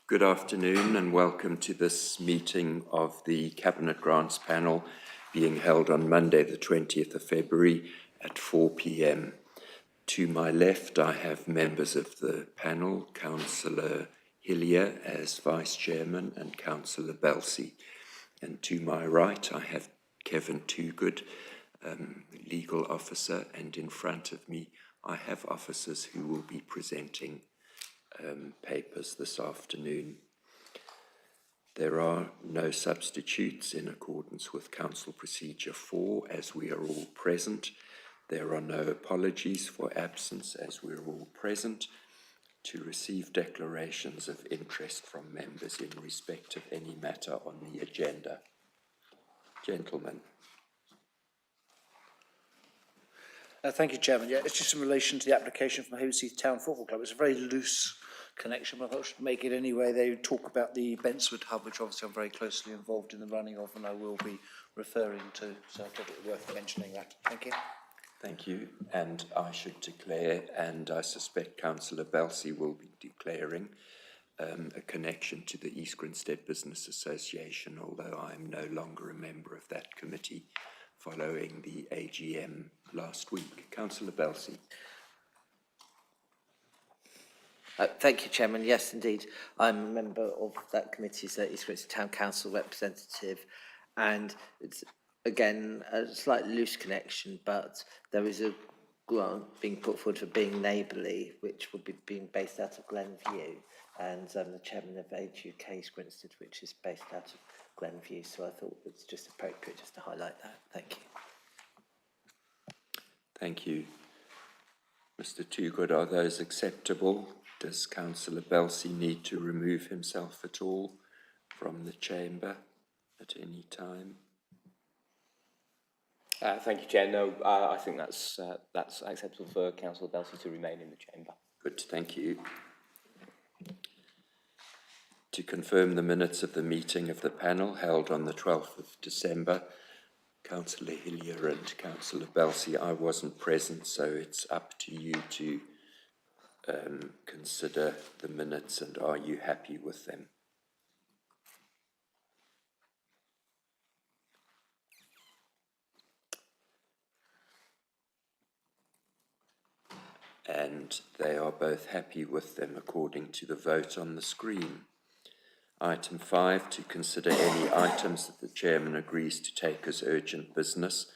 Good afternoon and welcome to this meeting of the Cabinet Grants Panel being held on Monday the 20th of February at 4 p.m. To my left I have members of the panel, Councillor Hillier as Vice Chairman and Councillor Belsey. And to my right I have Kevin Toogood, Legal Officer, and in front of me I have officers who will be presenting papers this afternoon. There are no substitutes in accordance with Council Procedure 4 as we are all present. There are no apologies for absence as we are all present. To receive declarations of interest from members in respect of any matter on the agenda. Gentlemen. Thank you, Chairman. Yeah, it's just in relation to the application from Hayward Town Football Club. It's a very loose connection, but I should make it anyway. They talk about the Bentswood Hub, which obviously I'm very closely involved in the running of, and I will be referring to. So I thought it worth mentioning that. Thank you. Thank you. And I should declare, and I suspect Councillor Belsey will be declaring, a connection to the East Grinstead Business Association, although I am no longer a member of that committee following the AGM last week. Councillor Belsey. Thank you, Chairman. Yes, indeed. I'm a member of that committee's East Grinstead Town Council representative, and it's, again, a slightly loose connection, but there is a grant being put forward for being neighbourly, which will be being based out of Glenview, and I'm the chairman of Age UK East Grinstead, which is based out of Glenview, so I thought it's just appropriate just to highlight that. Thank you. Thank you. Mr. Toogood, are those acceptable? Does Councillor Belsey need to remove himself at all from the chamber at any time? Thank you, Chair. No, I think that's acceptable for Councillor Belsey to remain in the chamber. Good, thank you. To confirm the minutes of the meeting of the panel held on the 12th of December, Councillor Hillier and Councillor Belsey, I wasn't present, so it's up to you to consider the minutes, and are you happy with them? And they are both happy with them according to the vote on the screen. Item 5, to consider any items that the Chairman agrees to take as urgent business,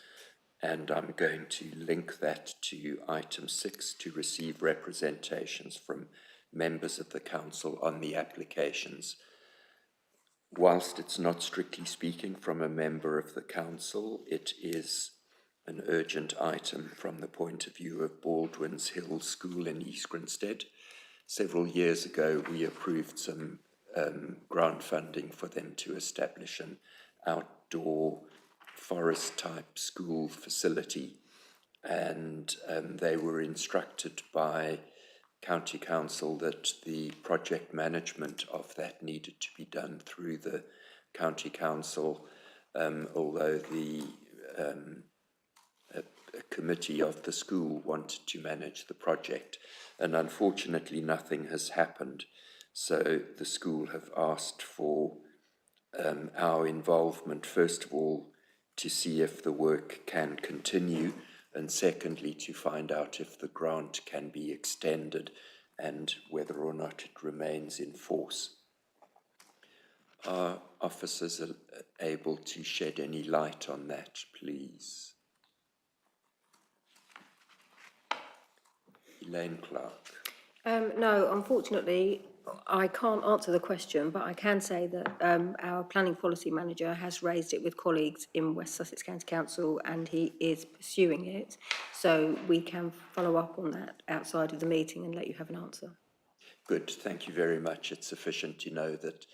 and I'm going to link that to item 6, to receive representations from members of the Council on the applications. Whilst it's not strictly speaking from a member of the Council, it is an urgent item from the point of view of Baldwin's Hill School in East Grinstead. Several years ago, we approved some grant funding for them to establish an outdoor forest-type school facility, and they were instructed by County Council that the project management of that needed to be done through the County Council, although the a committee of the school wanted to manage the project, and unfortunately nothing has happened. So the school have asked for our involvement, first of all, to see if the work can continue, and secondly, to find out if the grant can be extended and whether or not it remains in force. Are officers able to shed any light on that, please? Elaine Clark. No, unfortunately, I can't answer the question, but I can say that our planning policy manager has raised it with colleagues in West Sussex County Council and he is pursuing it. So we can follow up on that outside of the meeting and let you have an answer. Good, thank you very much. It's sufficient to know that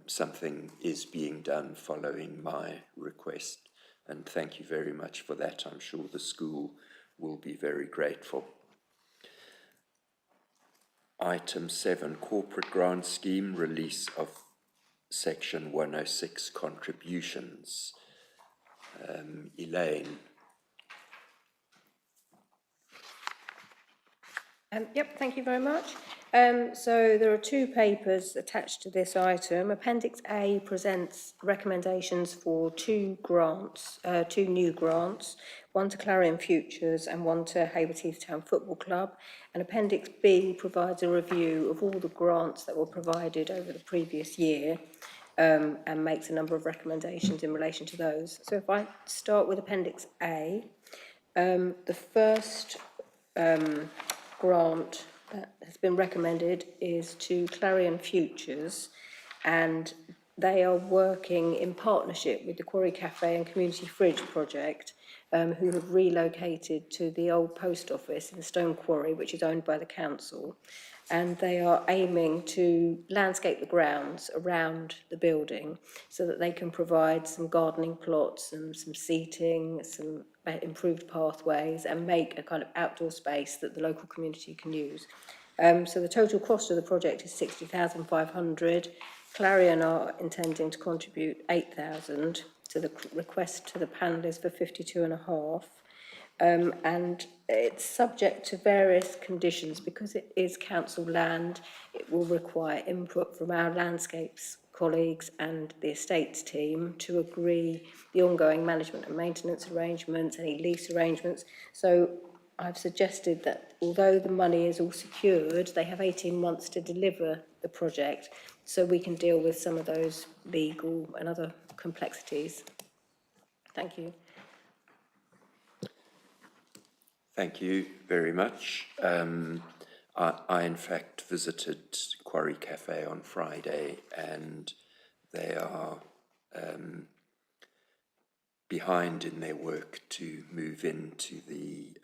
something is being done following my request, and thank you very much for that. I'm sure the school will be very grateful. Item 7, Corporate Grant Scheme, release of Section 106 contributions. Elaine. Yep, thank you very much. So there are two papers attached to this item. Appendix A presents recommendations for two new grants, one to Clarion Futures and one to Hayward Heath Town Football Club. And Appendix B provides a review of all the grants that were provided over the previous year, and makes a number of recommendations in relation to those. So if I start with Appendix A, the first grant that has been recommended is to Clarion Futures, and they are working in partnership with the Quarry Cafe and Community Fridge project, who have relocated to the old post office in Stone Quarry, which is owned by the council. And they are aiming to landscape the grounds around the building so that they can provide some gardening plots and some seating, some improved pathways, and make a kind of outdoor space that the local community can use. So the total cost of the project is 60,500. Clarion are intending to contribute 8,000. To the request to the panel is for 52.5. And it's subject to various conditions because it is council land. It will require input from our landscapes colleagues and the estates team to agree the ongoing management and maintenance arrangements, any lease arrangements. So I've suggested that although the money is all secured, they have 18 months to deliver the project, so we can deal with some of those legal and other complexities. Thank you. Thank you very much. I in fact visited Quarry Cafe on Friday, and they are behind in their work to move into the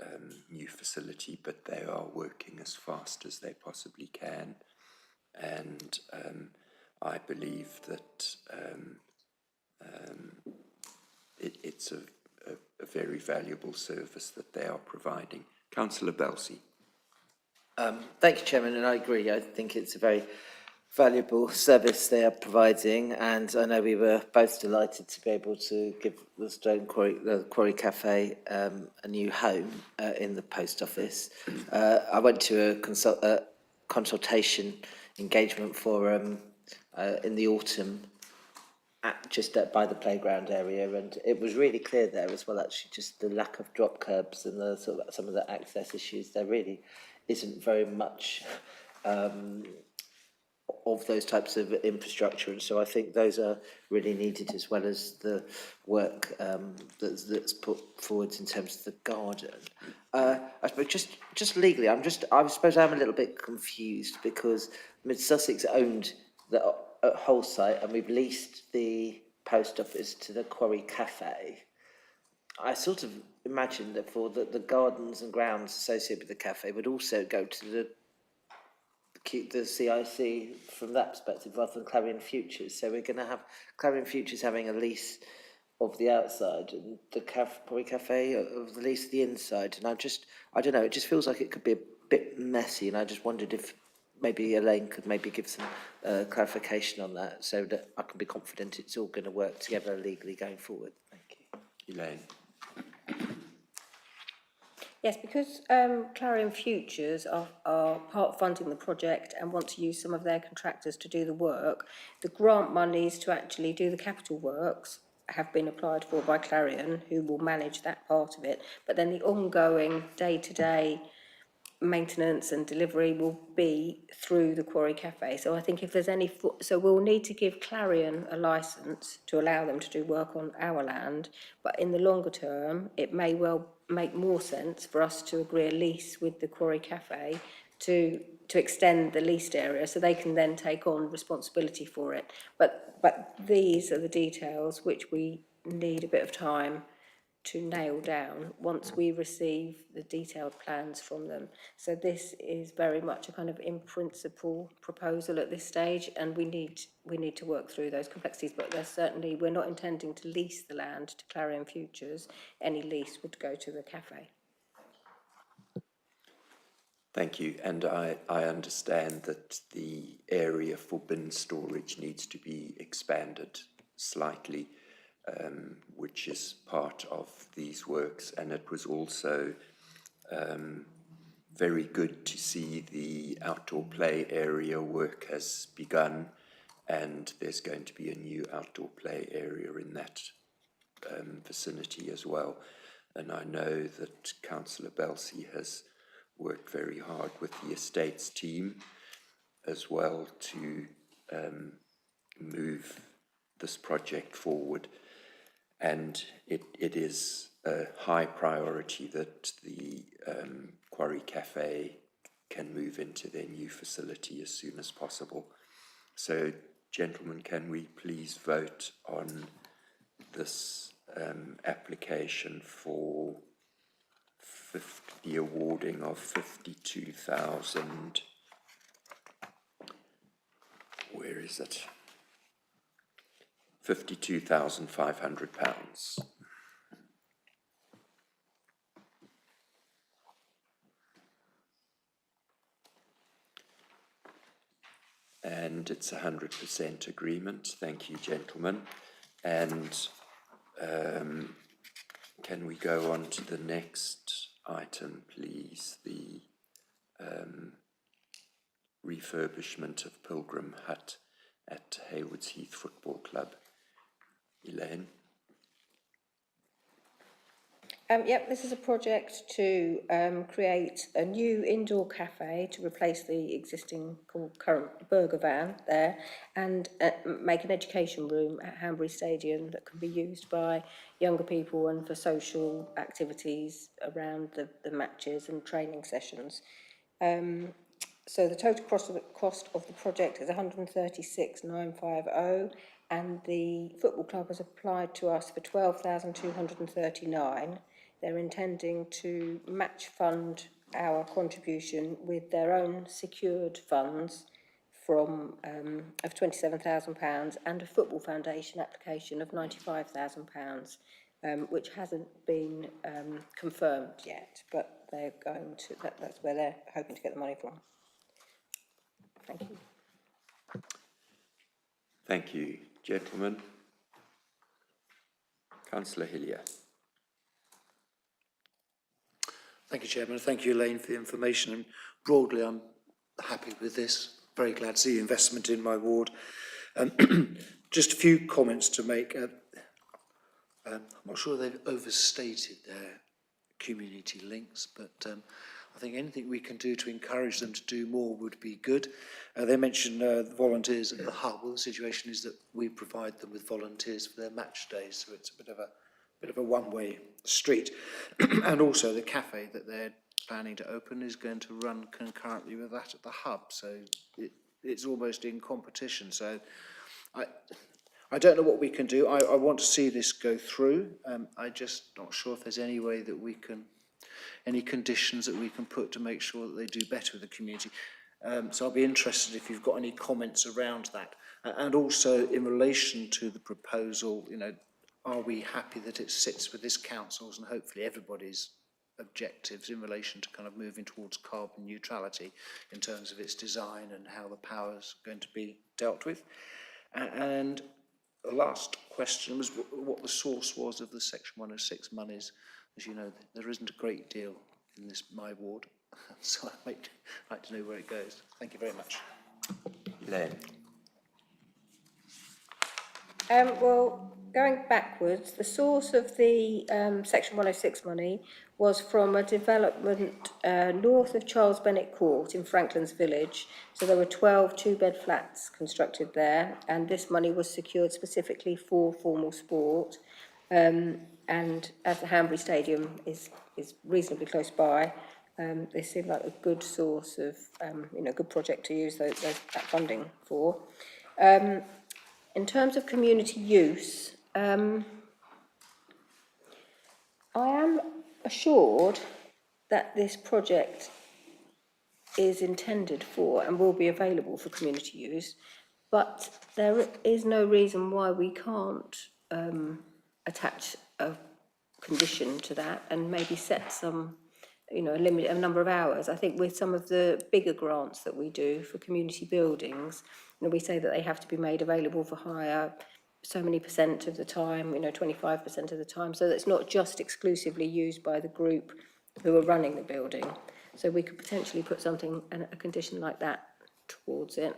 new facility, but they are working as fast as they possibly can. And I believe that it's a very valuable service that they are providing. Councillor Belsey. Thank you, Chairman, and I agree. I think it's a very valuable service they are providing, and I know we were both delighted to be able to give the Quarry Cafe a new home in the post office. I went to a consultation engagement forum in the autumn by the playground area, and it was really clear there as well, actually, just the lack of drop curbs and the sort of some of the access issues. There really isn't very much of those types of infrastructure, and so I think those are really needed, as well as the work that's put forward in terms of the garden. I suppose just legally, I suppose I'm a little bit confused because Mid Sussex owned the whole site, and we've leased the post office to the Quarry Cafe. I sort of imagined that for the gardens and grounds associated with the cafe would also go to the CIC from that perspective, rather than Clarion Futures. So we're going to have Clarion Futures having a lease of the outside and the Quarry Cafe of the lease of the inside. And I don't know, it just feels like it could be a bit messy, and I just wondered if maybe Elaine could maybe give some clarification on that, so that I can be confident it's all going to work together legally going forward. Thank you. Elaine. Yes, because Clarion Futures are part funding the project and want to use some of their contractors to do the work, the grant monies to actually do the capital works have been applied for by Clarion, who will manage that part of it, but then the ongoing day-to-day maintenance and delivery will be through the Quarry Cafe. So I think if there's any, so we'll need to give Clarion a licence to allow them to do work on our land, but in the longer term, it may well make more sense for us to agree a lease with the Quarry Cafe to extend the leased area, so they can then take on responsibility for it. But these are the details which we need a bit of time to nail down once we receive the detailed plans from them. So this is very much a kind of in principle proposal at this stage, and we need to work through those complexities, but there's certainly, we're not intending to lease the land to Clarion Futures. Any lease would go to the cafe. Thank you, and I understand that the area for bin storage needs to be expanded slightly, which is part of these works, and it was also very good to see the outdoor play area work has begun, and there's going to be a new outdoor play area in that vicinity as well. And I know that Councillor Belsey has worked very hard with the estates team as well to move this project forward. And it is a high priority that the Quarry Cafe can move into their new facility as soon as possible. So, gentlemen, can we please vote on this application for the awarding of 52,000, where is it? £52,500. And it's 100% agreement. Thank you, gentlemen. And can we go on to the next item, please? The refurbishment of Pilgrim Hut at Haywards Heath Football Club. Elaine? Yep, this is a project to create a new indoor cafe to replace the existing current burger van there, and make an education room at Hanbury Stadium that can be used by younger people and for social activities around the matches and training sessions. So the total cost of the project is 136,950, and the football club has applied to us for 12,239. They're intending to match fund our contribution with their own secured funds from of £27,000 and a football foundation application of £95,000, which hasn't been confirmed yet, but they're going to. That's where they're hoping to get the money from. Thank you. Thank you, gentlemen. Councillor Hillier. Thank you, Chairman. Thank you, Elaine, for the information. And broadly, I'm happy with this. Very glad to see investment in my ward. Just a few comments to make. I'm not sure they've overstated their community links, but I think anything we can do to encourage them to do more would be good. They mentioned the volunteers at the hub. Well, the situation is that we provide them with volunteers for their match days, so it's a bit of a one-way street. And also the cafe that they're planning to open is going to run concurrently with that at the hub, so it's almost in competition. So I don't know what we can do. I want to see this go through. I'm just not sure if there's any way that we can, any conditions that we can put to make sure that they do better with the community. So I'll be interested if you've got any comments around that. And also in relation to the proposal, you know, are we happy that it sits with this council's and hopefully everybody's objectives in relation to kind of moving towards carbon neutrality in terms of its design and how the power's going to be dealt with? And the last question was what the source was of the Section 106 monies. As you know, there isn't a great deal in this, my ward, so I'd like to know where it goes. Thank you very much. Elaine. Well, going backwards, the source of the Section 106 money was from a development north of Charles Bennett Court in Franklin's Village. So there were 12 two-bed flats constructed there, and this money was secured specifically for formal sport. And as the Hanbury Stadium is reasonably close by, they seem like a good source of, good project to use that funding for. In terms of community use, I am assured that this project is intended for and will be available for community use, but there is no reason why we can't attach a condition to that and maybe set some, a limit, a number of hours. I think with some of the bigger grants that we do for community buildings, we say that they have to be made available for hire so many % of the time, 25% of the time, so that it's not just exclusively used by the group who are running the building. So we could potentially put something, a condition like that towards it.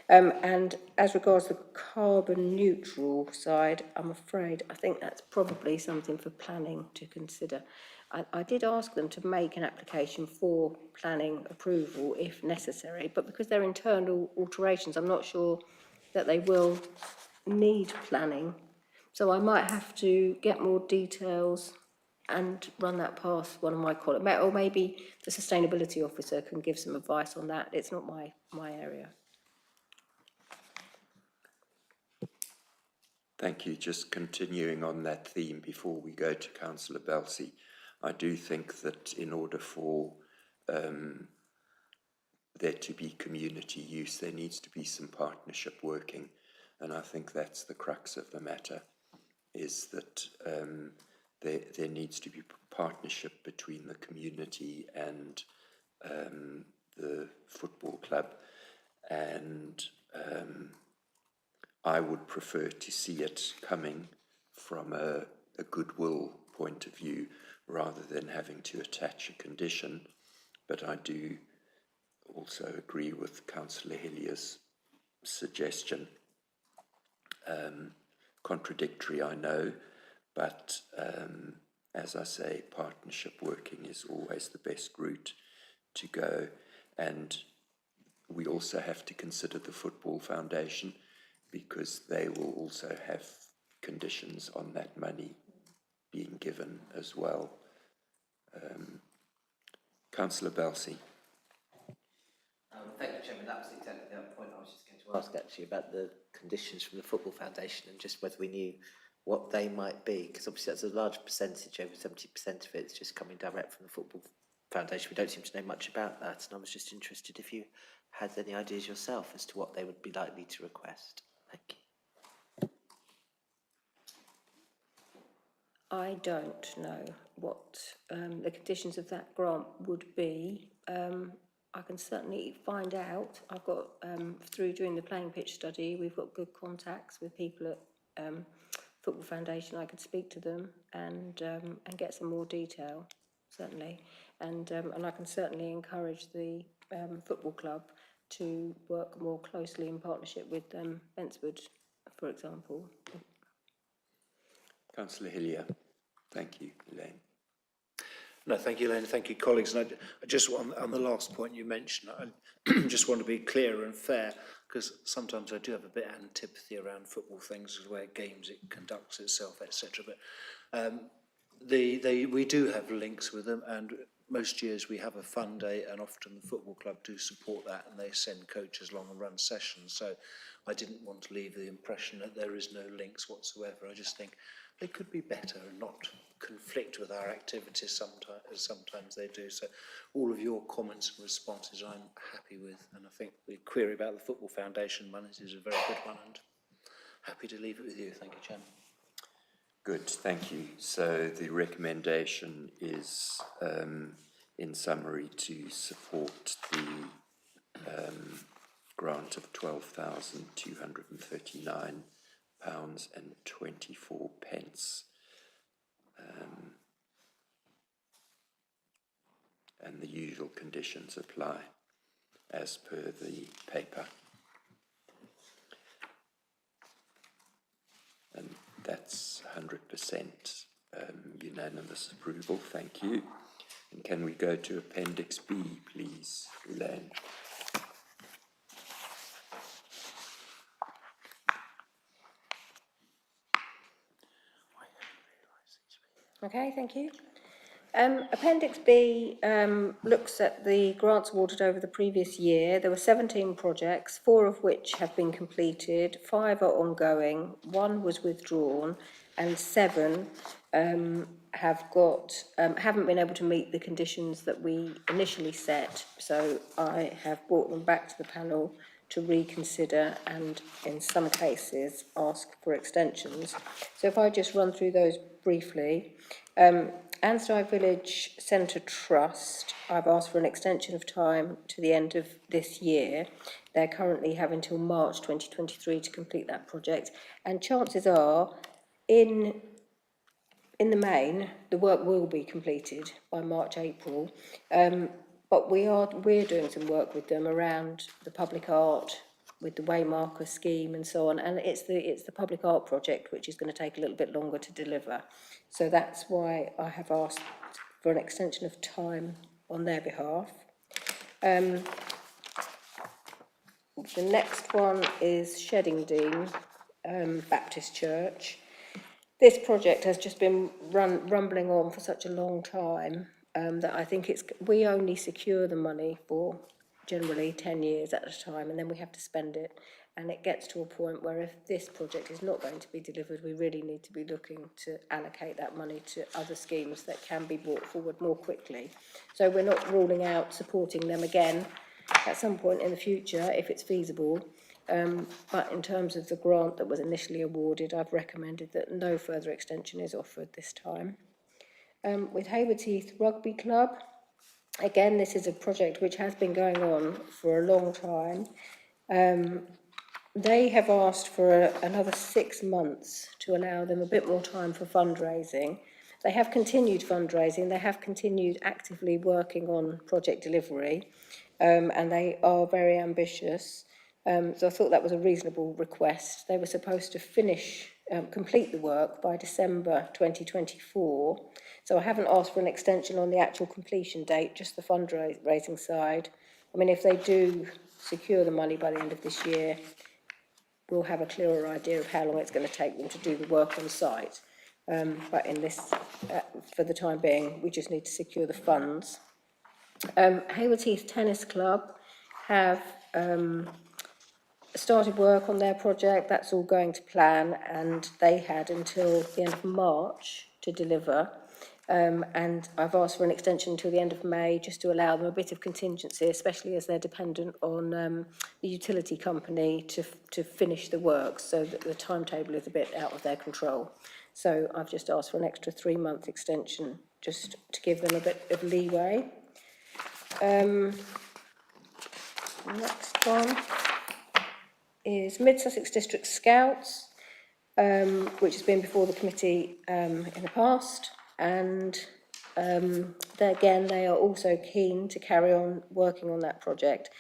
And as regards the carbon neutral side, I'm afraid, I think that's probably something for planning to consider. I did ask them to make an application for planning approval if necessary, but because they're internal alterations, I'm not sure that they will need planning. So I might have to get more details and run that past one of my colleagues, or maybe the sustainability officer can give some advice on that. It's not my area. Thank you. Just continuing on that theme before we go to Councillor Belsey, I do think that in order for there to be community use, there needs to be some partnership working, and I think that's the crux of the matter, is that there needs to be partnership between the community and the football club, and I would prefer to see it coming from a goodwill point of view rather than having to attach a condition. But I do also agree with Councillor Hillier's suggestion. Contradictory, I know, but as I say, partnership working is always the best route to go. And we also have to consider the Football Foundation, because they will also have conditions on that money being given as well. Councillor Belsey. Thank you, Chairman. That was exactly the point I was just going to ask, actually, about the conditions from the Football Foundation and just whether we knew what they might be, because obviously that's a large percentage, over 70% of it is just coming direct from the Football Foundation. We don't seem to know much about that, and I was just interested if you had any ideas yourself as to what they would be likely to request. Thank you. I don't know what the conditions of that grant would be. I can certainly find out. I've got, through doing the playing pitch study, we've got good contacts with people at Football Foundation. I could speak to them and get some more detail, certainly. And I can certainly encourage the football club to work more closely in partnership with Bentswood, for example. Councillor Hillier. Thank you, Elaine. No, thank you, Elaine. Thank you, colleagues. And I just want, on the last point you mentioned, I just want to be clear and fair, because sometimes I do have a bit of antipathy around football things, the way it games, it conducts itself, etc. But we do have links with them, and most years we have a fun day, and often the football club do support that, and they send coaches along and run sessions. So I didn't want to leave the impression that there is no links whatsoever. I just think they could be better and not conflict with our activities sometimes, as sometimes they do. So all of your comments and responses I'm happy with, and I think the query about the Football Foundation monies is a very good one, and happy to leave it with you. Thank you, Chairman. Good, thank you. So the recommendation is, in summary, to support the grant of £12,239.24. And the usual conditions apply as per the paper. And that's 100% unanimous approval. Thank you. And can we go to Appendix B, please, Elaine? Okay, thank you. Appendix B looks at the grants awarded over the previous year. There were 17 projects, 4 of which have been completed, 5 are ongoing, 1 was withdrawn, and 7 haven't been able to meet the conditions that we initially set. So I have brought them back to the panel to reconsider and, in some cases, ask for extensions. So if I just run through those briefly. Ansdye Village Centre Trust, I've asked for an extension of time to the end of this year. They're currently having until March 2023 to complete that project, and chances are, in the main, the work will be completed by March, April. But we're doing some work with them around the public art, with the Waymarker scheme and so on, and it's the public art project which is going to take a little bit longer to deliver. So that's why I have asked for an extension of time on their behalf. The next one is Sheddingdean Baptist Church. This project has just been rumbling on for such a long time that I think we only secure the money for generally 10 years at a time, and then we have to spend it. And it gets to a point where if this project is not going to be delivered, we really need to be looking to allocate that money to other schemes that can be brought forward more quickly. So we're not ruling out supporting them again at some point in the future if it's feasible. But in terms of the grant that was initially awarded, I've recommended that no further extension is offered this time. With Haywards Heath Rugby Club, again, this is a project which has been going on for a long time. They have asked for another 6 months to allow them a bit more time for fundraising. They have continued fundraising, they have continued actively working on project delivery, and they are very ambitious. So I thought that was a reasonable request. They were supposed to complete the work by December 2024. So I haven't asked for an extension on the actual completion date, just the fundraising side. I mean, if they do secure the money by the end of this year, we'll have a clearer idea of how long it's going to take them to do the work on site. But in this, for the time being, we just need to secure the funds. Haywards Heath Tennis Club have started work on their project. That's all going to plan, and they had until the end of March to deliver. And I've asked for an extension until the end of May, just to allow them a bit of contingency, especially as they're dependent on the utility company to finish the work, so that the timetable is a bit out of their control. So I've just asked for an extra 3-month extension, just to give them a bit of leeway. Next one is Mid Sussex District Scouts, which has been before the committee in the past, and they are also keen to carry on working on that project.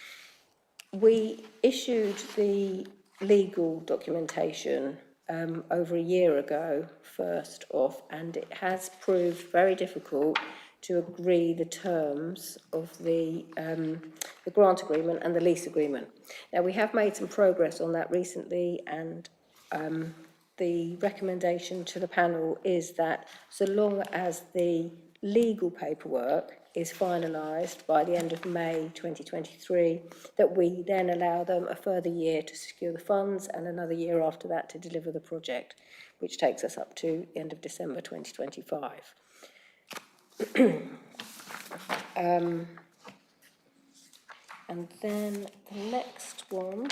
We issued the legal documentation over a year ago, first off, and it has proved very difficult to agree the terms of the grant agreement and the lease agreement. Now, we have made some progress on that recently, and the recommendation to the panel is that so long as the legal paperwork is finalised by the end of May 2023, that we then allow them a further year to secure the funds and another year after that to deliver the project, which takes us up to the end of December 2025. And then the next one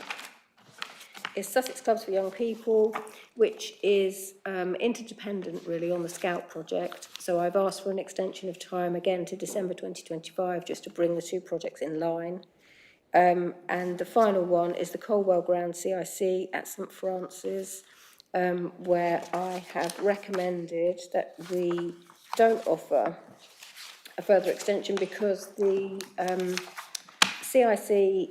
is Sussex Clubs for Young People, which is interdependent really on the Scout project. So I've asked for an extension of time again to December 2025, just to bring the two projects in line. And the final one is the Colwell Ground CIC at St Francis, where I have recommended that we don't offer a further extension because the CIC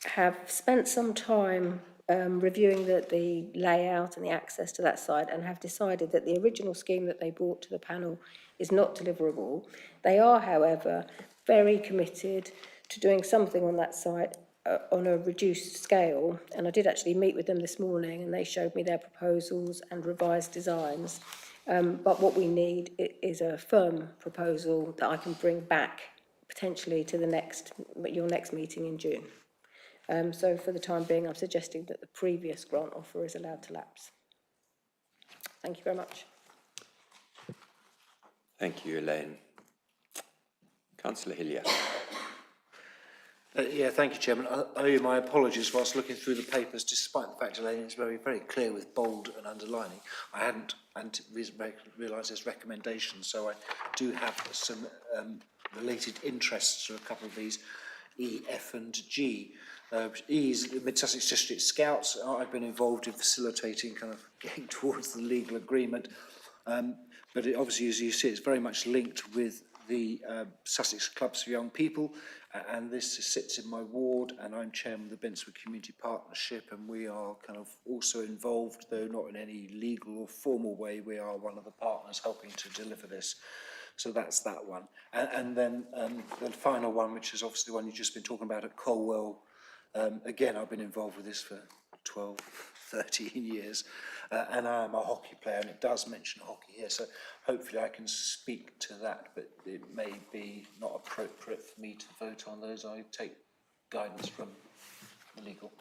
have spent some time reviewing the layout and the access to that site, and have decided that the original scheme that they brought to the panel is not deliverable. They are, however, very committed to doing something on that site on a reduced scale, and I did actually meet with them this morning, and they showed me their proposals and revised designs. But what we need is a firm proposal that I can bring back potentially to your next meeting in June. So for the time being, I'm suggesting that the previous grant offer is allowed to lapse. Thank you very much. Thank you, Elaine. Councillor Hillier. Thank you, Chairman. I owe you my apologies whilst looking through the papers, despite the fact Elaine is very, very clear with bold and underlining. I hadn't realised there's recommendations, so I do have some related interests to a couple of these, E, F and G. E is the Mid Sussex District Scouts. I've been involved in facilitating kind of getting towards the legal agreement, but obviously, as you see, it's very much linked with the Sussex Clubs for Young People, and this sits in my ward, and I'm chairman of the Benswood Community Partnership, and we are kind of also involved, though not in any legal or formal way. We are one of the partners helping to deliver this. So that's that one. And then the final one, which is obviously the one you've just been talking about at Colwell. Again, I've been involved with this for 12, 13 years, and I am a hockey player, and it does mention hockey here, so hopefully I can speak to that, but it may be not appropriate for me to vote on those. I take guidance from the legal.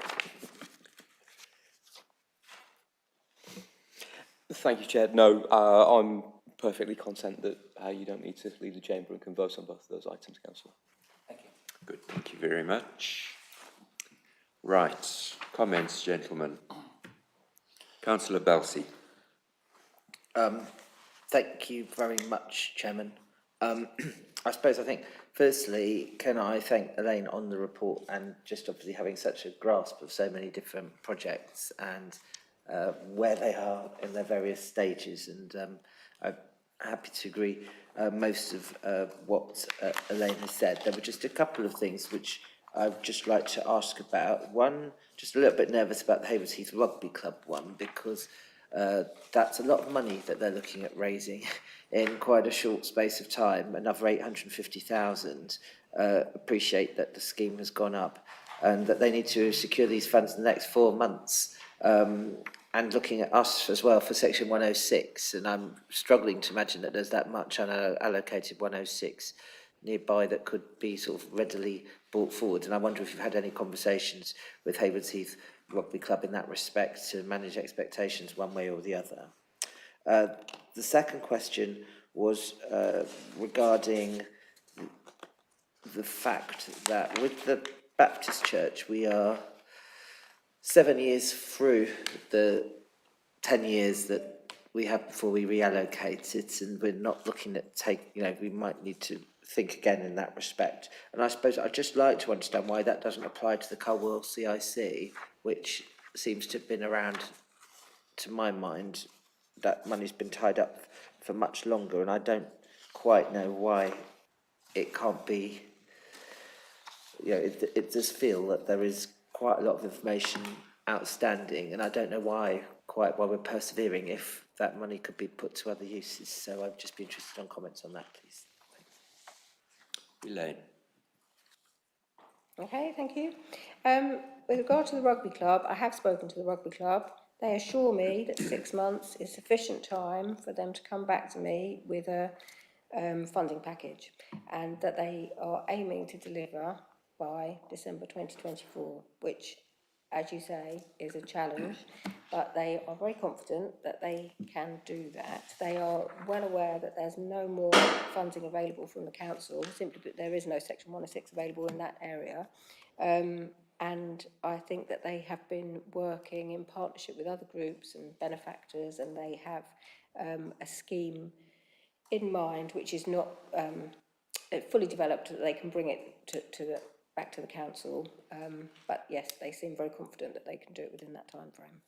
Thank you, Chair. No, I'm perfectly content that you don't need to leave the chamber and can vote on both of those items, Councillor. Thank you. Good, thank you very much. Right, comments, gentlemen. Councillor Balsey. Thank you very much, Chairman. I think, firstly, can I thank Elaine on the report and just obviously having such a grasp of so many different projects and where they are in their various stages. And I'm happy to agree most of what Elaine has said. There were just a couple of things which I'd just like to ask about. One, just a little bit nervous about the Havers Heath Rugby Club one, because that's a lot of money that they're looking at raising in quite a short space of time, another 850,000. Appreciate that the scheme has gone up and that they need to secure these funds in the next 4 months. And looking at us as well for section 106, and I'm struggling to imagine that there's that much unallocated 106 nearby that could be sort of readily brought forward. And I wonder if you've had any conversations with Havers Heath Rugby Club in that respect to manage expectations one way or the other. The second question was regarding the fact that with the Baptist Church, we are 7 years through the 10 years that we have before we reallocate it, and we're not looking at we might need to think again in that respect. And I suppose I'd just like to understand why that doesn't apply to the Colwell CIC, which seems to have been around, to my mind, that money's been tied up for much longer, and I don't quite know why it can't be, it does feel that there is quite a lot of information outstanding, and I don't know why we're persevering if that money could be put to other uses. So I'd just be interested on comments on that, please. Elaine. Okay, thank you. With regard to the rugby club, I have spoken to the rugby club. They assure me that 6 months is sufficient time for them to come back to me with a funding package, and that they are aiming to deliver by December 2024, which, as you say, is a challenge, but they are very confident that they can do that. They are well aware that there's no more funding available from the council, simply that there is no Section 106 available in that area. And I think that they have been working in partnership with other groups and benefactors, and they have a scheme in mind which is not fully developed, that they can bring it back to the council. But yes, they seem very confident that they can do it within that time frame.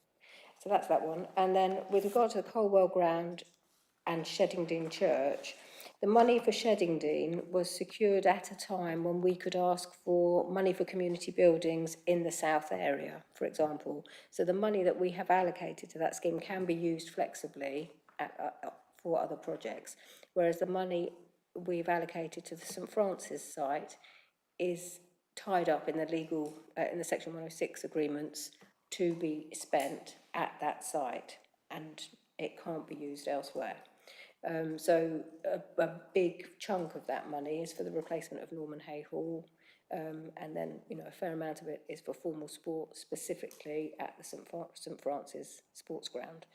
So that's that one. And then with regard to the Colwell ground and Sheddingdean Church, the money for Sheddingdean was secured at a time when we could ask for money for community buildings in the south area, for example. So the money that we have allocated to that scheme can be used flexibly for other projects, whereas the money we've allocated to the St Francis site is tied up in the legal, in the Section 106 agreements to be spent at that site, and it can't be used elsewhere. So a big chunk of that money is for the replacement of Norman Hay Hall, and then a fair amount of it is for formal sport, specifically at the St Francis Sports Ground.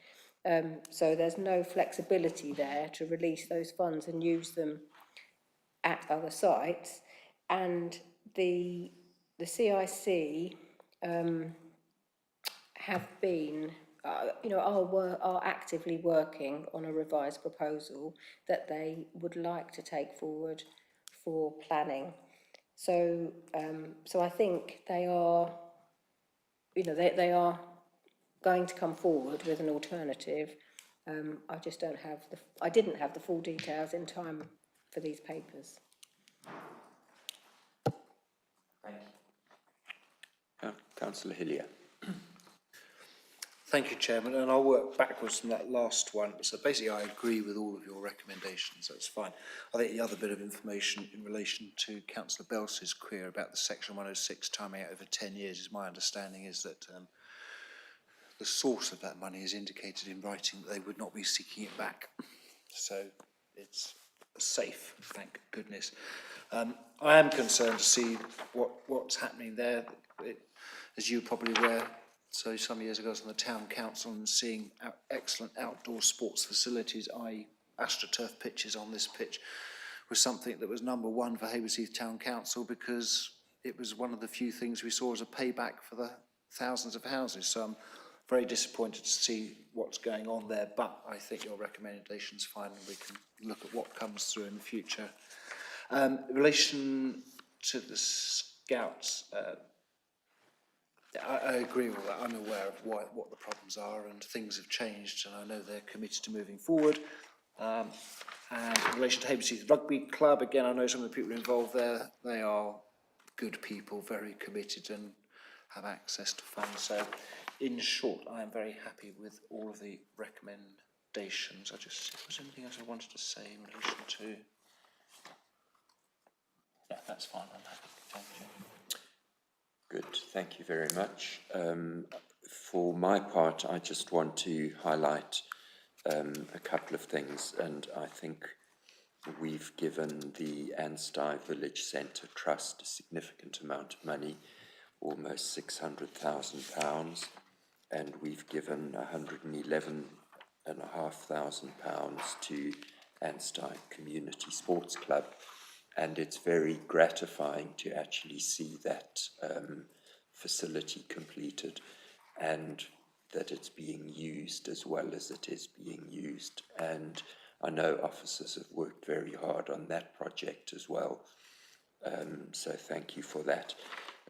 So there's no flexibility there to release those funds and use them at other sites. And the CIC have been, are actively working on a revised proposal that they would like to take forward for planning. So, I think they are, they are going to come forward with an alternative. I just don't have I didn't have the full details in time for these papers. Councillor Hillier. Thank you, Chairman, and I'll work backwards from that last one. So basically, I agree with all of your recommendations, that's fine. I think the other bit of information in relation to Councillor Belsey's query about the Section 106 timing out over 10 years is my understanding is that the source of that money is indicated in writing that they would not be seeking it back. So it's safe, thank goodness. I am concerned to see what's happening there. As you're probably aware, so some years ago I was on the town council and seeing excellent outdoor sports facilities, i.e. AstroTurf pitches on this pitch, was something that was number one for Hayward Town Council because it was one of the few things we saw as a payback for the thousands of houses. So I'm very disappointed to see what's going on there, but I think your recommendation's fine and we can look at what comes through in the future. In relation to the Scouts, I agree with that. I'm aware of what the problems are and things have changed and I know they're committed to moving forward. And in relation to Hayward Rugby Club, again, I know some of the people involved there, they are good people, very committed and have access to funds. So in short, I am very happy with all of the recommendations. I just see if there's anything else I wanted to say in relation to... No, that's fine, I'm happy. Thank you. Good, thank you very much. For my part, I just want to highlight a couple of things, and I think we've given the Anstey Village Centre Trust a significant amount of money, almost £600,000, and we've given £111,500 to Anstey Community Sports Club. And it's very gratifying to actually see that facility completed and that it's being used as well as it is being used. And I know officers have worked very hard on that project as well. So thank you for that.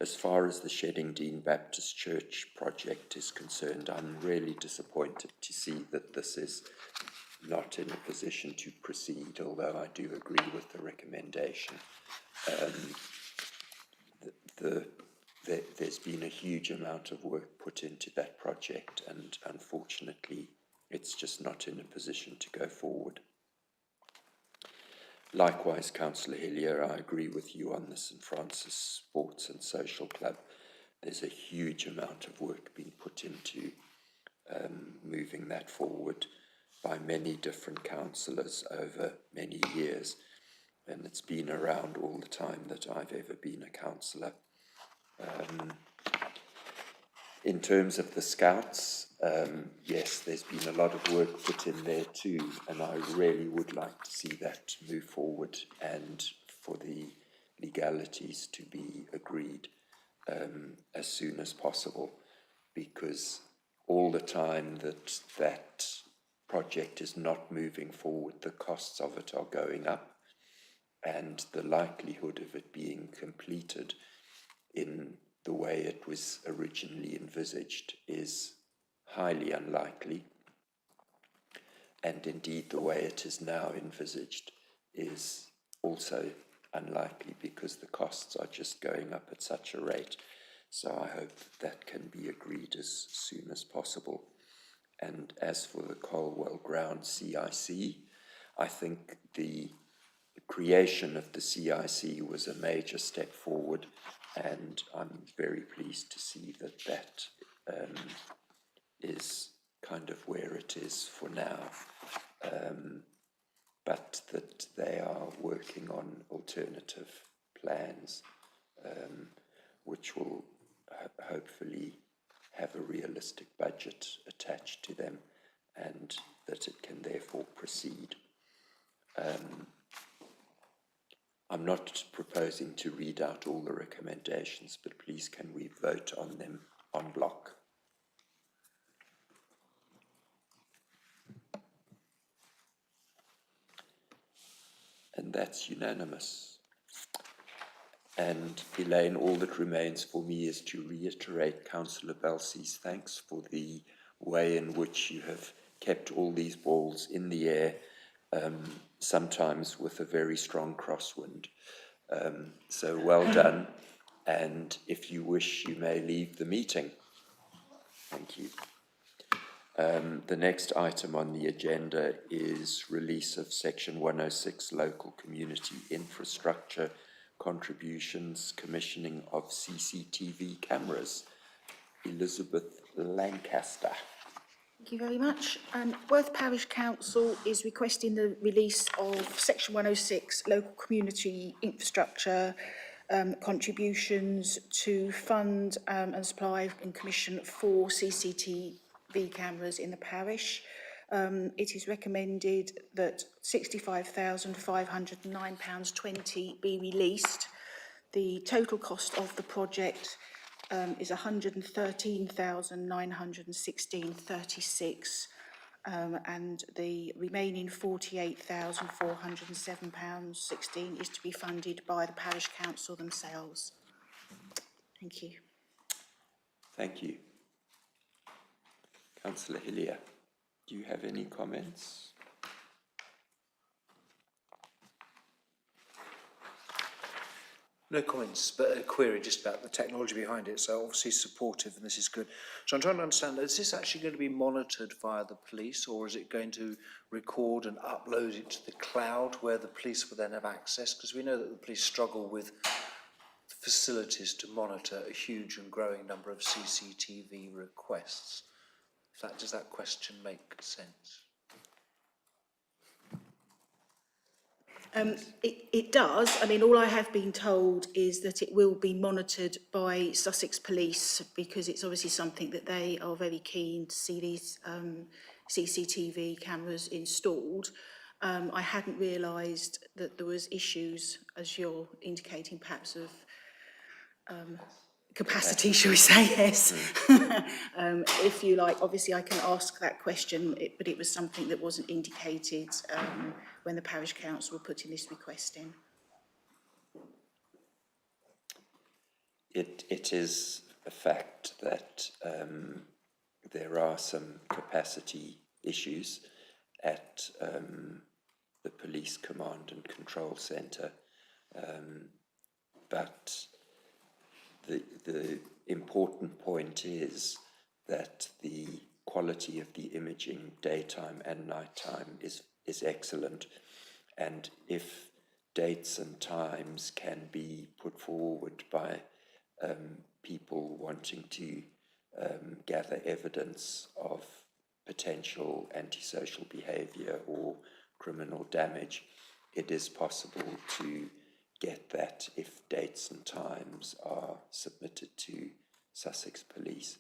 As far as the Sheddingdean Baptist Church project is concerned, I'm really disappointed to see that this is not in a position to proceed, although I do agree with the recommendation. There's been a huge amount of work put into that project and unfortunately it's just not in a position to go forward. Likewise, Councillor Hillier, I agree with you on the St Francis Sports and Social Club. There's a huge amount of work being put into moving that forward by many different councillors over many years, and it's been around all the time that I've ever been a councillor. In terms of the Scouts, yes, there's been a lot of work put in there too, and I really would like to see that move forward and for the legalities to be agreed as soon as possible, because all the time that that project is not moving forward, the costs of it are going up, and the likelihood of it being completed in the way it was originally envisaged is highly unlikely, and indeed the way it is now envisaged is also unlikely because the costs are just going up at such a rate. So I hope that can be agreed as soon as possible. And as for the Colwell Ground CIC, I think the creation of the CIC was a major step forward, and I'm very pleased to see that that is kind of where it is for now, but that they are working on alternative plans which will hopefully have a realistic budget attached to them and that it can therefore proceed. I'm not proposing to read out all the recommendations, but please can we vote on them en bloc? And that's unanimous. And Elaine, all that remains for me is to reiterate Councillor Belsey's thanks for the way in which you have kept all these balls in the air sometimes with a very strong crosswind. So well done, and if you wish, you may leave the meeting. Thank you. The next item on the agenda is release of Section 106 Local Community Infrastructure Contributions, commissioning of CCTV cameras. Elizabeth Lancaster. Thank you very much. Worth Parish Council is requesting the release of Section 106 Local Community Infrastructure contributions to fund and supply and commission 4 CCTV cameras in the parish. It is recommended that £65,509.20 be released. The total cost of the project is £113,916.36, and the remaining £48,407.16 is to be funded by the parish council themselves. Thank you. Thank you. Councillor Hillier, do you have any comments? No comments, but a query just about the technology behind it. So obviously supportive, and this is good. So I'm trying to understand, is this actually going to be monitored via the police, or is it going to record and upload it to the cloud where the police will then have access? Because we know that the police struggle with facilities to monitor a huge and growing number of CCTV requests. Does that question make sense? It does. I mean, all I have been told is that it will be monitored by Sussex Police, because it's obviously something that they are very keen to see these CCTV cameras installed. I hadn't realised that there was issues, as you're indicating, perhaps of capacity, shall we say, yes. If you like, obviously I can ask that question, but it was something that wasn't indicated when the parish council were putting this request in. It is a fact that there are some capacity issues at the Police Command and Control Centre, but the important point is that the quality of the imaging daytime and nighttime is excellent, and if dates and times can be put forward by people wanting to gather evidence of potential antisocial behaviour or criminal damage, it is possible to get that if dates and times are submitted to Sussex Police.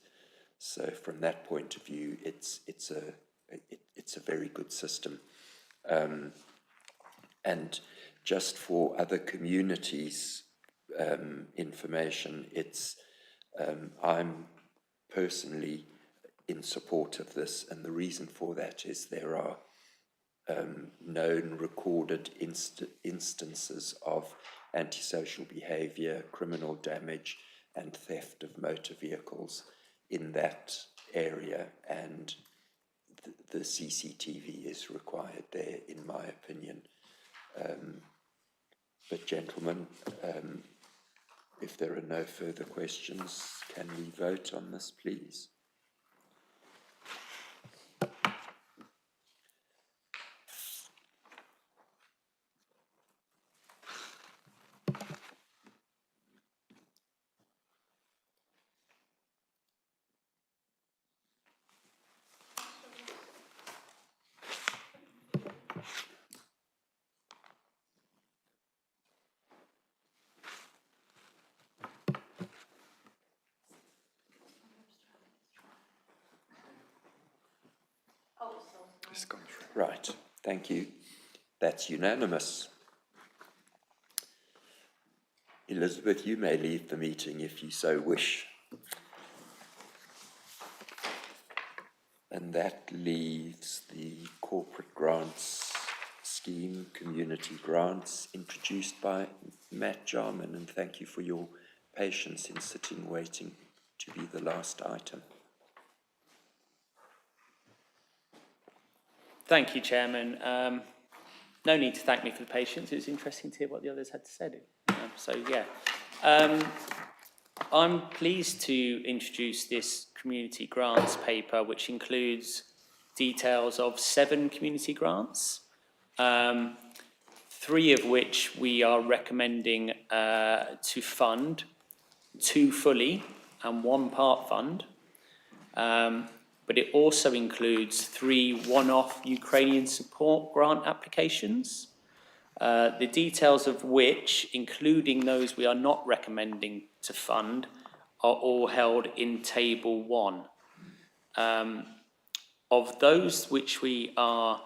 So from that point of view, it's a very good system. And just for other communities' information, I'm personally in support of this, and the reason for that is there are known recorded instances of antisocial behaviour, criminal damage and theft of motor vehicles in that area, and the CCTV is required there, in my opinion. But gentlemen, if there are no further questions, can we vote on this, please? Right, thank you. That's unanimous. Elizabeth, you may leave the meeting if you so wish. And that leaves the corporate grants scheme, community grants, introduced by Matt Jarman, and thank you for your patience in sitting waiting to be the last item. Thank you, Chairman. no need to thank me for the patience. It was interesting to hear what the others had to say. So yeah, I'm pleased to introduce this community grants paper, which includes details of 7 community grants, 3 of which we are recommending to fund, 2 fully and 1 part fund. But it also includes 3 one-off Ukrainian support grant applications, the details of which, including those we are not recommending to fund, are all held in Table 1. Of those which we are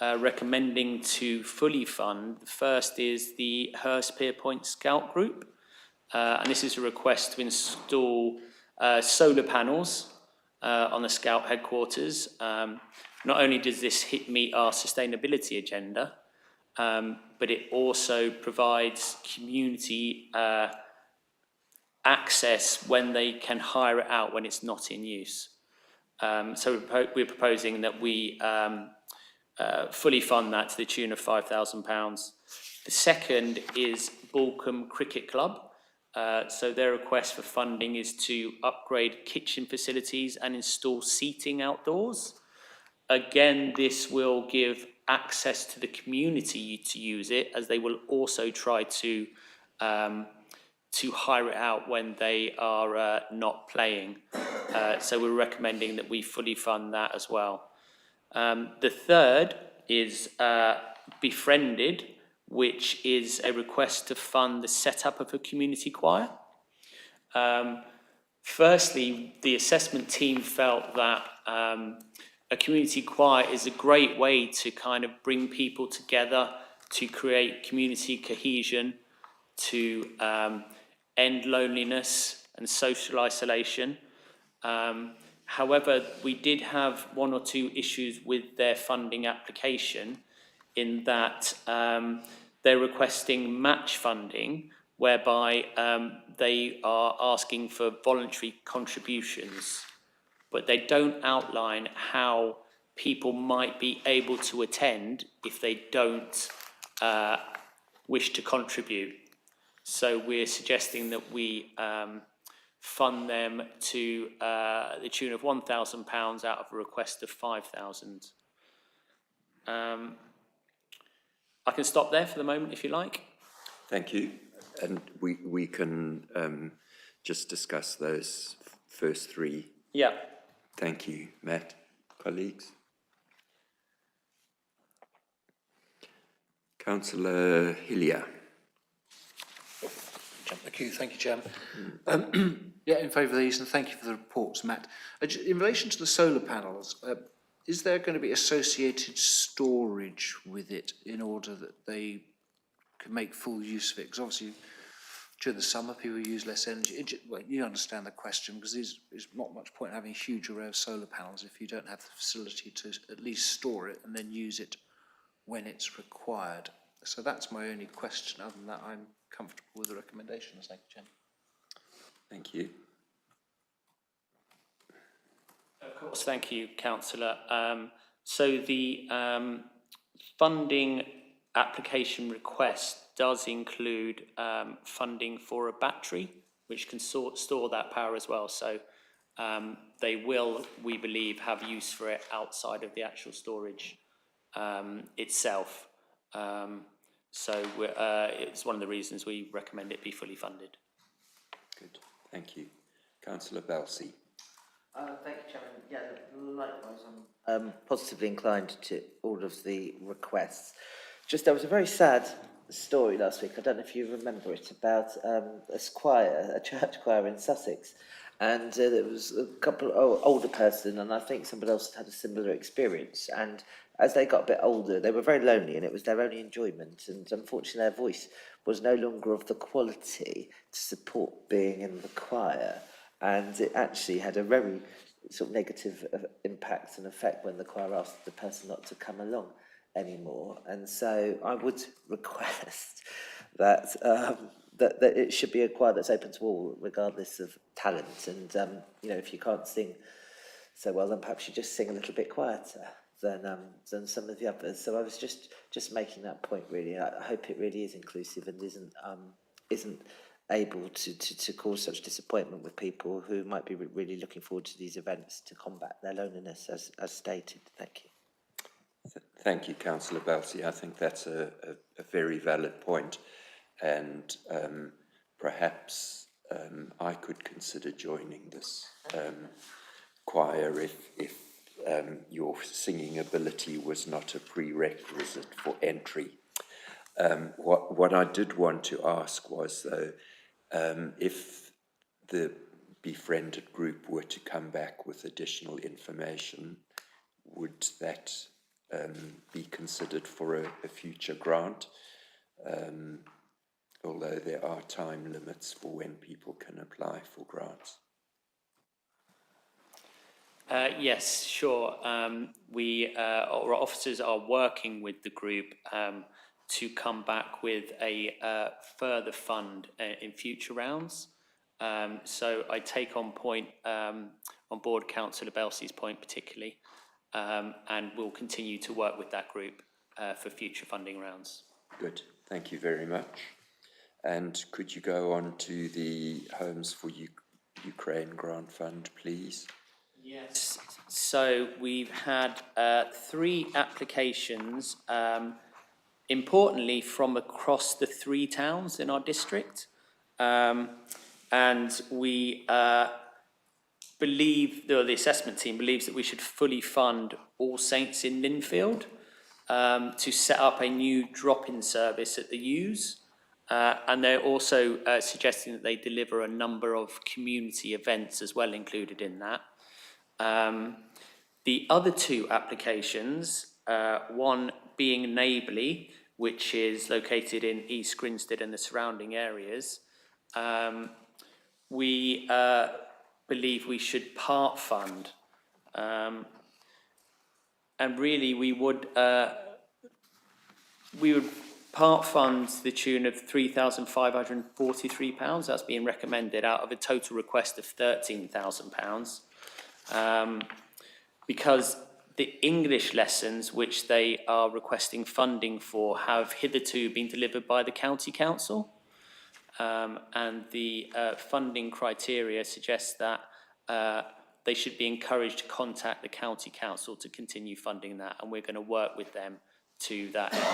recommending to fully fund, the first is the Hurstpierpoint Scout Group, and this is a request to install solar panels on the Scout headquarters. Not only does this meet our sustainability agenda, but it also provides community access when they can hire it out when it's not in use. So we're proposing that we fully fund that to the tune of £5,000. The second is Balcombe Cricket Club. So their request for funding is to upgrade kitchen facilities and install seating outdoors. Again, this will give access to the community to use it, as they will also try to hire it out when they are not playing. So we're recommending that we fully fund that as well. The third is Befriended, which is a request to fund the setup of a community choir. Firstly, the assessment team felt that a community choir is a great way to kind of bring people together, to create community cohesion, to end loneliness and social isolation. However, we did have 1 or 2 issues with their funding application, in that they're requesting match funding, whereby they are asking for voluntary contributions, but they don't outline how people might be able to attend if they don't wish to contribute. So we're suggesting that we fund them to the tune of £1,000 out of a request of £5,000. I can stop there for the moment if you like. Thank you. And we can just discuss those first 3. Yeah. Thank you, Matt. Colleagues? Councillor Hillier. Jump the queue. Thank you, Chairman. Yeah, in favour of these, and thank you for the reports, Matt. In relation to the solar panels, is there going to be associated storage with it in order that they can make full use of it? Because obviously, during the summer, people use less energy. Well, you understand the question, because there's not much point in having a huge array of solar panels if you don't have the facility to at least store it and then use it when it's required. So that's my only question. Other than that, I'm comfortable with the recommendations. Thank you, Chairman. Thank you. Of course, thank you, Councillor. So the funding application request does include funding for a battery, which can store that power as well. So they will, we believe, have use for it outside of the actual storage itself. So it's one of the reasons we recommend it be fully funded. Good. Thank you. Councillor Belsey. Thank you, Chairman. Yeah, likewise, I'm positively inclined to all of the requests. Just, there was a very sad story last week, I don't know if you remember it, about a church choir in Sussex. And there was a couple of older person, and I think somebody else had a similar experience. And as they got a bit older, they were very lonely, and it was their only enjoyment. And unfortunately, their voice was no longer of the quality to support being in the choir. And it actually had a very sort of negative impact and effect when the choir asked the person not to come along anymore. And so I would request that that it should be a choir that's open to all, regardless of talent. And you know, if you can't sing so well, then perhaps you just sing a little bit quieter. than some of the others. So I was just making that point really. I hope it really is inclusive and isn't able to cause such disappointment with people who might be really looking forward to these events to combat their loneliness as stated. Thank you. Thank you, Councillor Balsey. I think that's a very valid point, and perhaps I could consider joining this choir if your singing ability was not a prerequisite for entry. What I did want to ask was, though, if the befriended group were to come back with additional information, would that be considered for a future grant? Although there are time limits for when people can apply for grants. Yes, sure. Our officers are working with the group to come back with a further fund in future rounds. So I take on board Councillor Belsey's point particularly, and we'll continue to work with that group for future funding rounds. Good, thank you very much. And could you go on to the Homes for Ukraine Grant Fund, please? Yes. So we've had 3 applications, importantly from across the 3 towns in our district, and we the assessment team believes that we should fully fund All Saints in Linfield to set up a new drop-in service at the U's. And they're also suggesting that they deliver a number of community events as well included in that. The other 2 applications, one being Neighbourly, which is located in East Grinstead and the surrounding areas, we believe we should part fund. And really we would part fund to the tune of £3,543. That's being recommended out of a total request of £13,000. Because the English lessons which they are requesting funding for have hitherto been delivered by the county council, and the funding criteria suggests that they should be encouraged to contact the county council to continue funding that, and we're going to work with them to that end.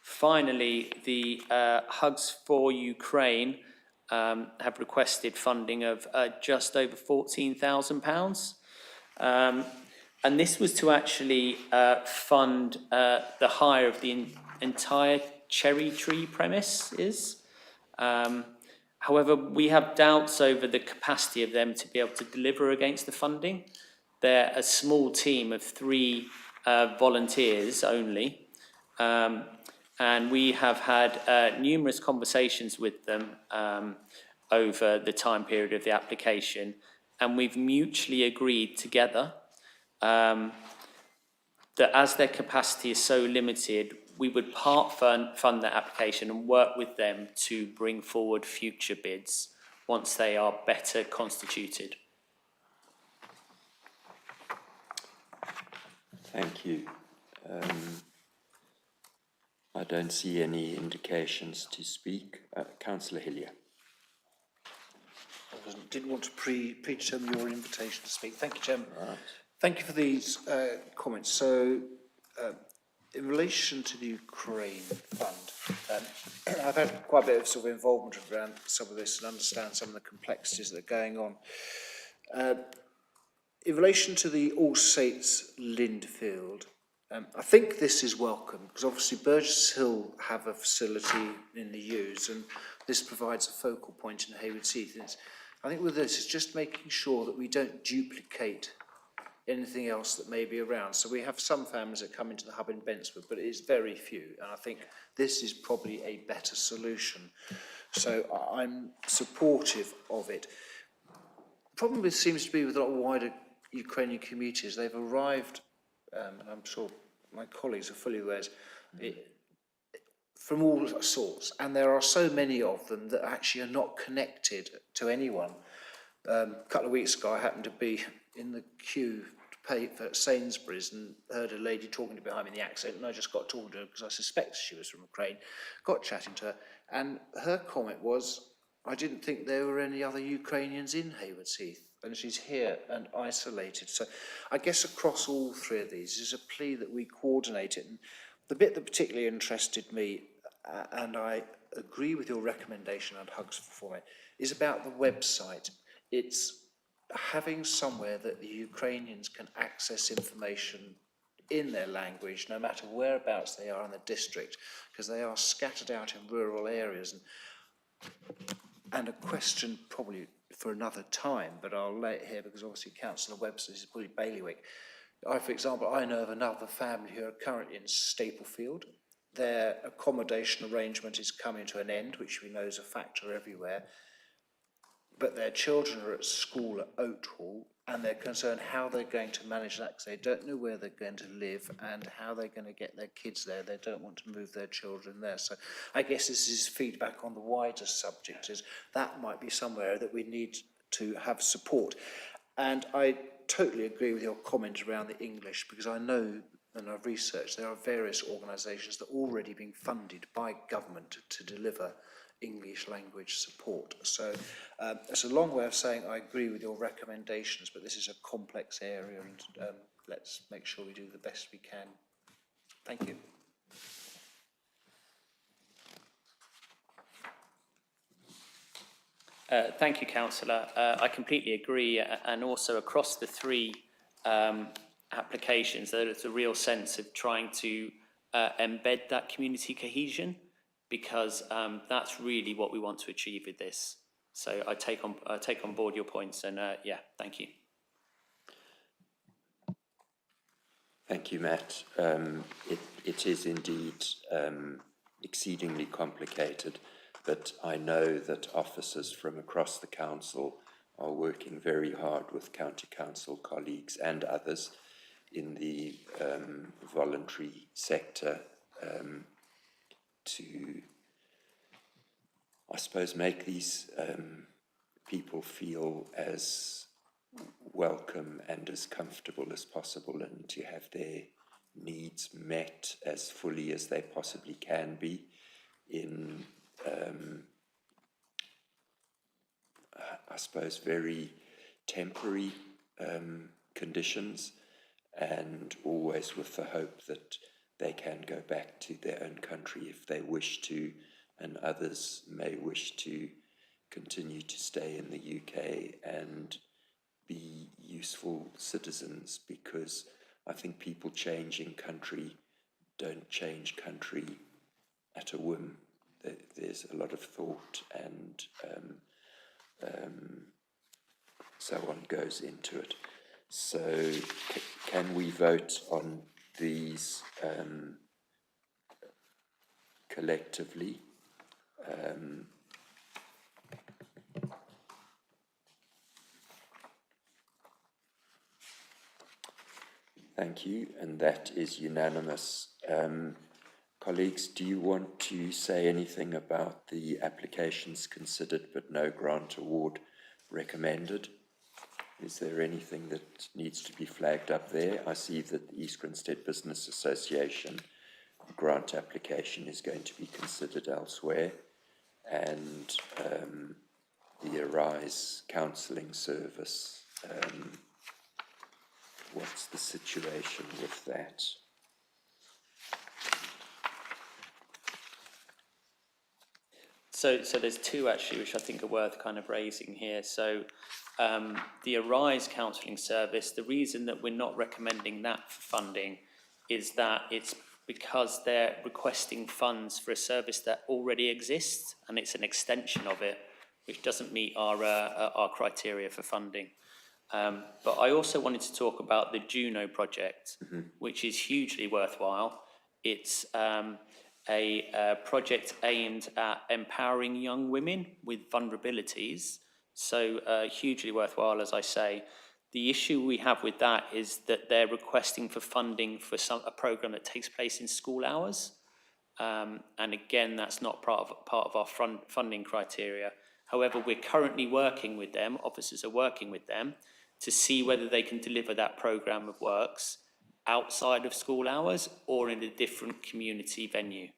Finally, the Hugs for Ukraine have requested funding of just over £14,000. And this was to actually fund the hire of the entire cherry tree premises. However, we have doubts over the capacity of them to be able to deliver against the funding. They're a small team of 3 volunteers only. And we have had numerous conversations with them over the time period of the application, and we've mutually agreed together that as their capacity is so limited, we would part fund that application and work with them to bring forward future bids once they are better constituted. Thank you. I don't see any indications to speak. Councillor Hillier. I didn't want to predetermine your invitation to speak. Thank you, Chairman. Right. Thank you for these comments. So, in relation to the Ukraine Fund, I've had quite a bit of sort of involvement around some of this and understand some of the complexities that are going on. In relation to the All Saints Lindfield, I think this is welcome because obviously Burgess Hill have a facility in the U's and this provides a focal point in Hayward Heath. I think with this, it's just making sure that we don't duplicate anything else that may be around. So we have some families that come into the hub in Bentswood, but it is very few. And I think this is probably a better solution. So I'm supportive of it. The problem seems to be with a lot of wider Ukrainian communities. They've arrived, and I'm sure my colleagues are fully aware, from all sorts. And there are so many of them that actually are not connected to anyone. A couple of weeks ago, I happened to be in the queue to pay for Sainsbury's and heard a lady talking behind me in the accent, and I just got talking to her because I suspected she was from Ukraine, got chatting to her, and her comment was, I didn't think there were any other Ukrainians in Haywards Heath, and she's here and isolated. So I guess across all three of these is a plea that we coordinate it. And the bit that particularly interested me, and I agree with your recommendation and hugs for it, is about the website. It's having somewhere that the Ukrainians can access information in their language, no matter whereabouts they are in the district, because they are scattered out in rural areas. And a question probably for another time, but I'll lay it here because obviously Councillor Webster is probably bailiwick. For example, I know of another family who are currently in Staplefield. Their accommodation arrangement is coming to an end, which we know is a factor everywhere. But their children are at school at Oathall, and they're concerned how they're going to manage that because they don't know where they're going to live and how they're going to get their kids there. They don't want to move their children there. So I guess this is feedback on the wider subject, is that might be somewhere that we need to have support. And I totally agree with your comment around the English, because I know, and I've researched, there are various organisations that are already being funded by government to deliver English language support. So it's a long way of saying I agree with your recommendations, but this is a complex area, and let's make sure we do the best we can. Thank you. Thank you, Councillor. I completely agree, and also across the three applications, there's a real sense of trying to embed that community cohesion, because that's really what we want to achieve with this. So I take on board your points, and yeah, thank you. Thank you, Matt. It is indeed exceedingly complicated, but I know that officers from across the council are working very hard with county council colleagues and others in the voluntary sector to, I suppose, make these people feel as welcome and as comfortable as possible, and to have their needs met as fully as they possibly can be in, I suppose, very temporary conditions, and always with the hope that they can go back to their own country if they wish to, and others may wish to continue to stay in the UK and be useful citizens, because I think people changing country don't change country at a whim. There's a lot of thought and so on goes into it. So can we vote on these collectively? Thank you, and that is unanimous. Colleagues, do you want to say anything about the applications considered but no grant award recommended? Is there anything that needs to be flagged up there? I see that the East Grinstead Business Association grant application is going to be considered elsewhere, and the Arise Counselling Service, what's the situation with that? So there's two actually, which I think are worth kind of raising here. So the Arise Counselling Service, the reason that we're not recommending that for funding is that it's because they're requesting funds for a service that already exists, and it's an extension of it, which doesn't meet our criteria for funding. But I also wanted to talk about the Juno project, which is hugely worthwhile. It's a project aimed at empowering young women with vulnerabilities. So hugely worthwhile, as I say. The issue we have with that is that they're requesting for funding for a program that takes place in school hours. And again, that's not part of our funding criteria. However, we're currently working with them, officers are working with them, to see whether they can deliver that programme of works outside of school hours or in a different community venue.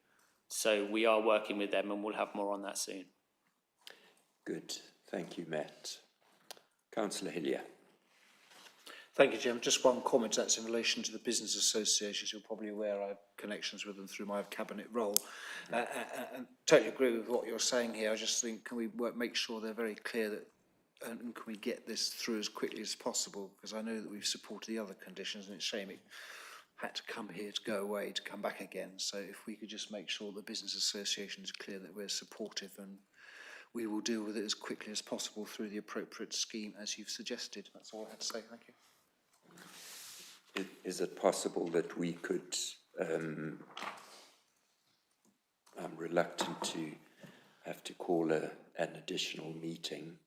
So we are working with them and we'll have more on that soon. Good, thank you, Matt. Councillor Hillier. Thank you, Chairman. Just one comment, that's in relation to the business associations. You're probably aware I have connections with them through my cabinet role. And totally agree with what you're saying here. I just think, can we make sure they're very clear that, and can we get this through as quickly as possible? Because I know that we've supported the other conditions, and it's a shame it had to come here to go away, to come back again. So if we could just make sure the business association is clear that we're supportive, and we will deal with it as quickly as possible through the appropriate scheme as you've suggested. That's all I had to say. Thank you. Is it possible that we could, I'm reluctant to have to call an additional meeting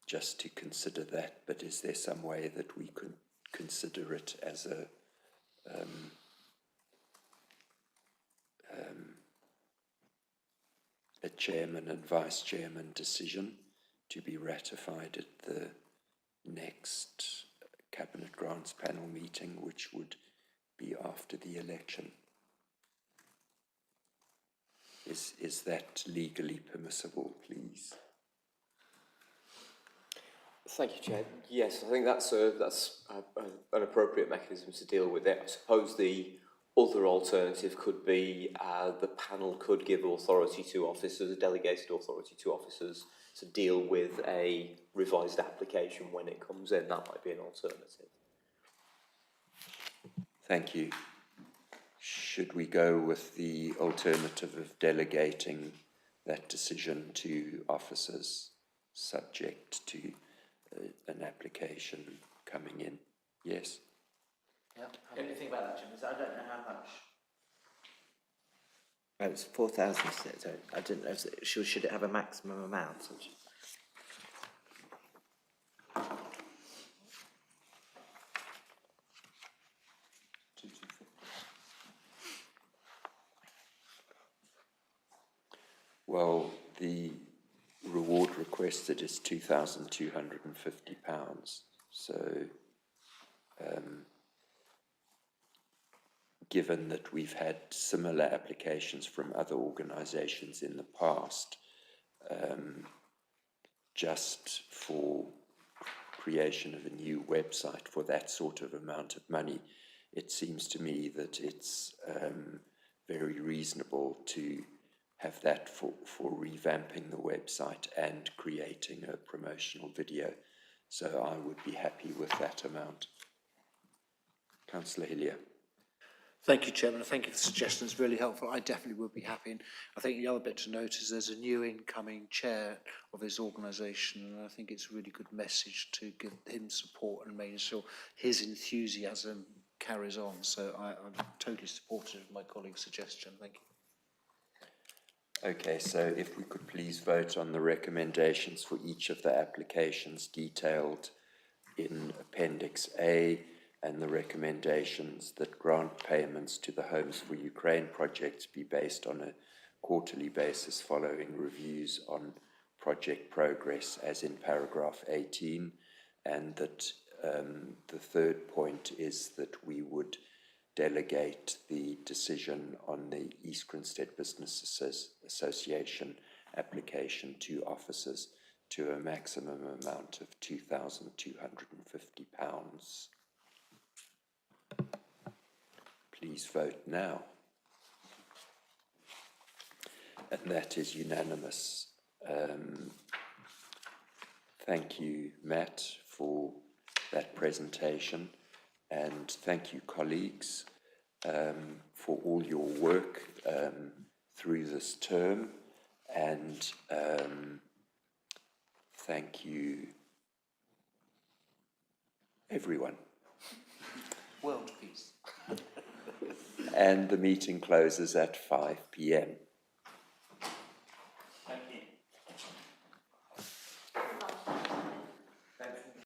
just to consider that, but is there some way that we could consider it as a chairman and vice chairman decision to be ratified at the next Cabinet Grants Panel meeting, which would be after the election? Is that legally permissible, please? Thank you, Chair. Yes, I think that's an appropriate mechanism to deal with it. I suppose the other alternative could be the panel could give authority to officers, a delegated authority to officers, to deal with a revised application when it comes in. That might be an alternative. Thank you. Should we go with the alternative of delegating that decision to officers subject to an application coming in? Yes? Yeah. Only thing about that, Jim, is I don't know how much. Oh, it's 4,000, so I didn't know if should it have a maximum amount? Well, the reward requested is £2,250. So, given that we've had similar applications from other organisations in the past, just for creation of a new website for that sort of amount of money, it seems to me that it's very reasonable to have that for revamping the website and creating a promotional video. So I would be happy with that amount. Councillor Hillier. Thank you, Chairman. Thank you for the suggestion. It's really helpful. I definitely would be happy. And I think the other bit to note is there's a new incoming chair of this organisation, and I think it's a really good message to give him support and making sure his enthusiasm carries on. So I'm totally supportive of my colleague's suggestion. Thank you. Okay, so if we could please vote on the recommendations for each of the applications detailed in Appendix A, and the recommendations that grant payments to the Homes for Ukraine projects be based on a quarterly basis following reviews on project progress, as in paragraph 18, and that the third point is that we would delegate the decision on the East Grinstead Business Association application to officers to a maximum amount of £2,250. Please vote now. And that is unanimous. Thank you, Matt, for that presentation. And thank you, colleagues, for all your work through this term. And thank you, everyone. World peace. And the meeting closes at 5 p.m.